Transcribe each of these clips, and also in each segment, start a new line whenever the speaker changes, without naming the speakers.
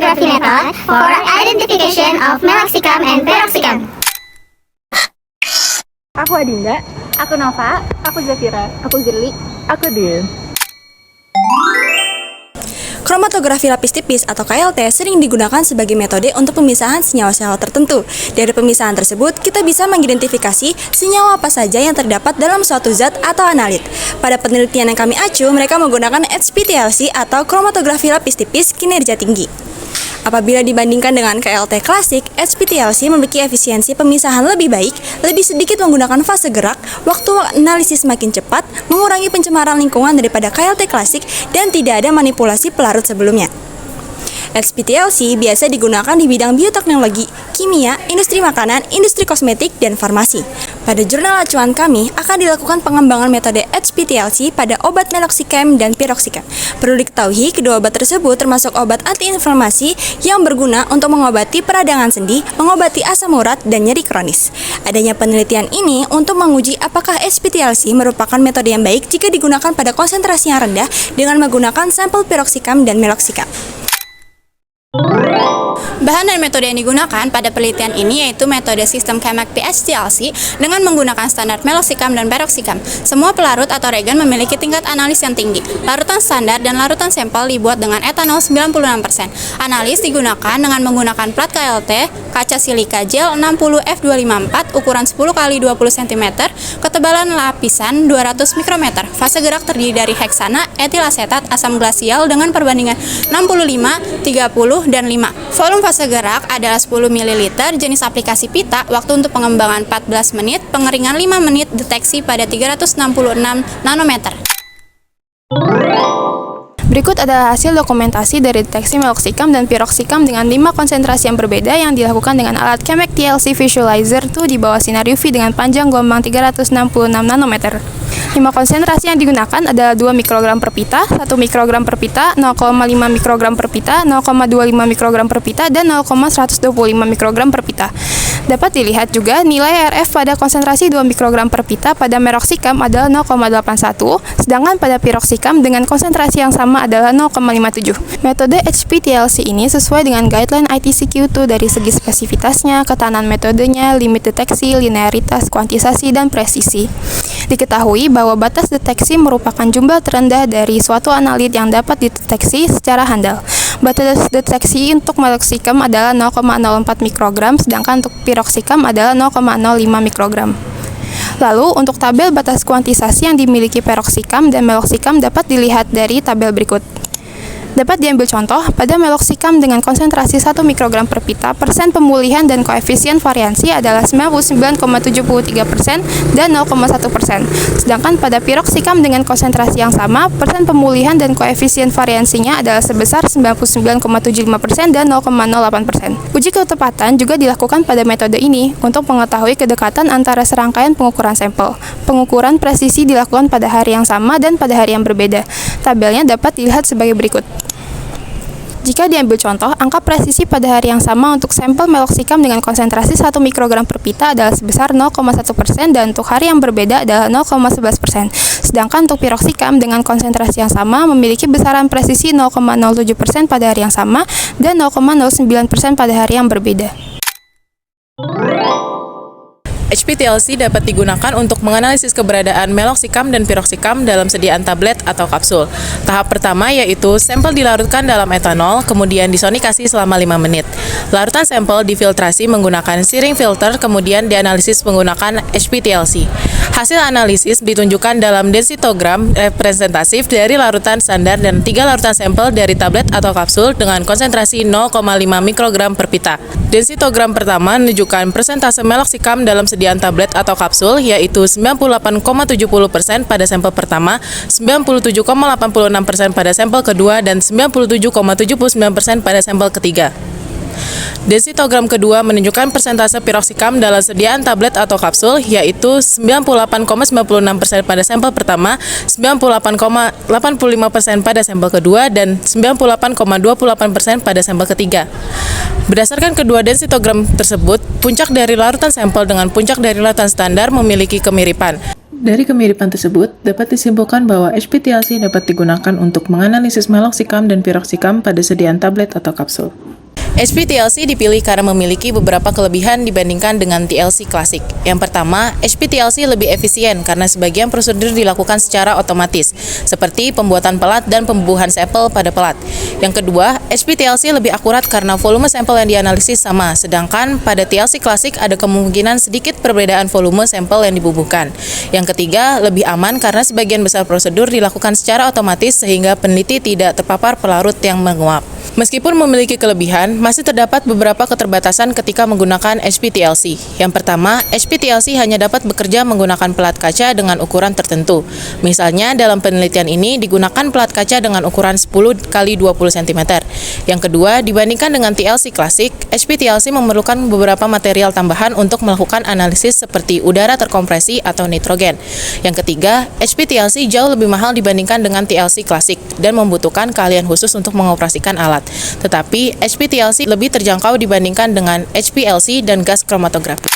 chromatography method for identification of meloxicam and peroxicam.
Aku Adinda.
Aku Nova.
Aku Zafira.
Aku Zirli.
Aku Din.
Kromatografi lapis tipis atau KLT sering digunakan sebagai metode untuk pemisahan senyawa-senyawa tertentu. Dari pemisahan tersebut, kita bisa mengidentifikasi senyawa apa saja yang terdapat dalam suatu zat atau analit. Pada penelitian yang kami acu, mereka menggunakan HPLC atau kromatografi lapis tipis kinerja tinggi. Apabila dibandingkan dengan KLT klasik, HPLC memiliki efisiensi pemisahan lebih baik, lebih sedikit menggunakan fase gerak, waktu analisis makin cepat, mengurangi pencemaran lingkungan daripada KLT klasik, dan tidak ada manipulasi pelarut sebelumnya. HPLC biasa digunakan di bidang bioteknologi, kimia, industri makanan, industri kosmetik, dan farmasi. Pada jurnal acuan kami akan dilakukan pengembangan metode HPLC pada obat meloxicam dan piroxicam. Perlu diketahui, kedua obat tersebut termasuk obat antiinflamasi yang berguna untuk mengobati peradangan sendi, mengobati asam urat, dan nyeri kronis. Adanya penelitian ini untuk menguji apakah HPLC merupakan metode yang baik jika digunakan pada konsentrasi yang rendah dengan menggunakan sampel piroxicam dan meloxicam.
Bahan dan metode yang digunakan pada penelitian ini yaitu metode sistem Chemac PHTLC dengan menggunakan standar meloxicam dan peroxicam. Semua pelarut atau reagen memiliki tingkat analis yang tinggi. Larutan standar dan larutan sampel dibuat dengan etanol 96%. Analis digunakan dengan menggunakan plat KLT, kaca silika gel 60F254 ukuran 10x20 cm, ketebalan lapisan 200 mikrometer. Fase gerak terdiri dari heksana, etil asetat, asam glasial dengan perbandingan 65, 30, dan 5. Volume fase gerak adalah 10 ml, jenis aplikasi pita, waktu untuk pengembangan 14 menit, pengeringan 5 menit, deteksi pada 366 nanometer.
Berikut adalah hasil dokumentasi dari deteksi meloxicam dan piroxicam dengan 5 konsentrasi yang berbeda yang dilakukan dengan alat Chemac TLC Visualizer 2 di bawah sinar UV dengan panjang gelombang 366 nanometer. 5 konsentrasi yang digunakan adalah 2 mikrogram per pita, 1 mikrogram per pita, 0,5 mikrogram per pita, 0,25 mikrogram per pita, dan 0,125 mikrogram per pita. Dapat dilihat juga nilai RF pada konsentrasi 2 mikrogram per pita pada meloxicam adalah 0,81, sedangkan pada piroxicam dengan konsentrasi yang sama adalah 0,57. Metode HPLC ini sesuai dengan guideline ITCQ2 dari segi spesifitasnya, ketahanan metodenya, limit deteksi, linearitas, kuantisasi, dan presisi. Diketahui bahwa batas deteksi merupakan jumlah terendah dari suatu analit yang dapat dideteksi secara handal. Batas deteksi untuk meloxicam adalah 0,04 mikrogram, sedangkan untuk piroxicam adalah 0,05 mikrogram. Lalu, untuk tabel batas kuantisasi yang dimiliki peroxicam dan meloxicam dapat dilihat dari tabel berikut. Dapat diambil contoh, pada meloxicam dengan konsentrasi 1 mikrogram per pita, persen pemulihan dan koefisien variansi adalah 99,73% dan 0,1%. Sedangkan pada piroxicam dengan konsentrasi yang sama, persen pemulihan dan koefisien variansinya adalah sebesar 99,75% dan 0,08%. Uji ketepatan juga dilakukan pada metode ini untuk mengetahui kedekatan antara serangkaian pengukuran sampel. Pengukuran presisi dilakukan pada hari yang sama dan pada hari yang berbeda. Tabelnya dapat dilihat sebagai berikut. Jika diambil contoh, angka presisi pada hari yang sama untuk sampel meloxicam dengan konsentrasi 1 mikrogram per pita adalah sebesar 0,1% dan untuk hari yang berbeda adalah 0,11%. Sedangkan untuk piroxicam dengan konsentrasi yang sama memiliki besaran presisi 0,07% pada hari yang sama dan 0,09% pada hari yang berbeda.
HPLC dapat digunakan untuk menganalisis keberadaan meloxicam dan piroxicam dalam sediaan tablet atau kapsul. Tahap pertama yaitu sampel dilarutkan dalam etanol, kemudian disonikasi selama 5 menit. Larutan sampel difiltrasi menggunakan searing filter, kemudian dianalisis menggunakan HPLC. Hasil analisis ditunjukkan dalam densitogram representatif dari larutan standar dan 3 larutan sampel dari tablet atau kapsul dengan konsentrasi 0,5 mikrogram per pita. Densitogram pertama menunjukkan persentase meloxicam dalam sediaan tablet atau kapsul yaitu 98,70% pada sampel pertama, 97,86% pada sampel kedua, dan 97,79% pada sampel ketiga. Densitogram kedua menunjukkan persentase piroxicam dalam sediaan tablet atau kapsul yaitu 98,96% pada sampel pertama, 98,85% pada sampel kedua, dan 98,28% pada sampel ketiga. Berdasarkan kedua densitogram tersebut, puncak dari larutan sampel dengan puncak dari larutan standar memiliki kemiripan. Dari kemiripan tersebut, dapat disimpulkan bahwa HPTLC dapat digunakan untuk menganalisis meloxicam dan piroxicam pada sediaan tablet atau kapsul. HPTLC dipilih karena memiliki beberapa kelebihan dibandingkan dengan TLC klasik. Yang pertama, HPTLC lebih efisien karena sebagian prosedur dilakukan secara otomatis, seperti pembuatan pelat dan pembubuhan sampel pada pelat. Yang kedua, HPTLC lebih akurat karena volume sampel yang dianalisis sama, sedangkan pada TLC klasik ada kemungkinan sedikit perbedaan volume sampel yang dibubuhkan. Yang ketiga, lebih aman karena sebagian besar prosedur dilakukan secara otomatis sehingga peneliti tidak terpapar pelarut yang menguap. Meskipun memiliki kelebihan, masih terdapat beberapa keterbatasan ketika menggunakan HPTLC. Yang pertama, HPTLC hanya dapat bekerja menggunakan pelat kaca dengan ukuran tertentu. Misalnya, dalam penelitian ini digunakan pelat kaca dengan ukuran 10 x 20 cm. Yang kedua, dibandingkan dengan TLC klasik, HPTLC memerlukan beberapa material tambahan untuk melakukan analisis seperti udara terkompresi atau nitrogen. Yang ketiga, HPTLC jauh lebih mahal dibandingkan dengan TLC klasik dan membutuhkan keahlian khusus untuk mengoperasikan alat. Tetapi, HPTLC lebih terjangkau dibandingkan dengan HPLC dan gas kromatografi.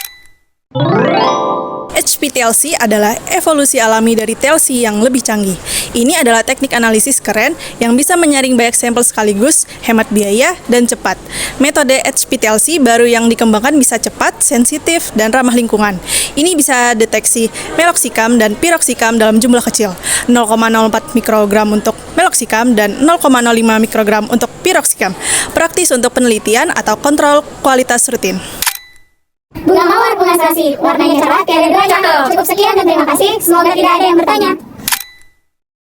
HPTLC adalah evolusi alami dari TLC yang lebih canggih. Ini adalah teknik analisis keren yang bisa menyaring banyak sampel sekaligus, hemat biaya, dan cepat. Metode HPTLC baru yang dikembangkan bisa cepat, sensitif, dan ramah lingkungan. Ini bisa deteksi meloxicam dan piroxicam dalam jumlah kecil, 0,04 mikrogram untuk meloxicam dan 0,05 mikrogram untuk piroxicam. Praktis untuk penelitian atau kontrol kualitas rutin.
Bunga mawar, bunga serasi, warnanya cerah, tiada dua cakep. Cukup sekian dan terima kasih. Semoga tidak ada yang bertanya.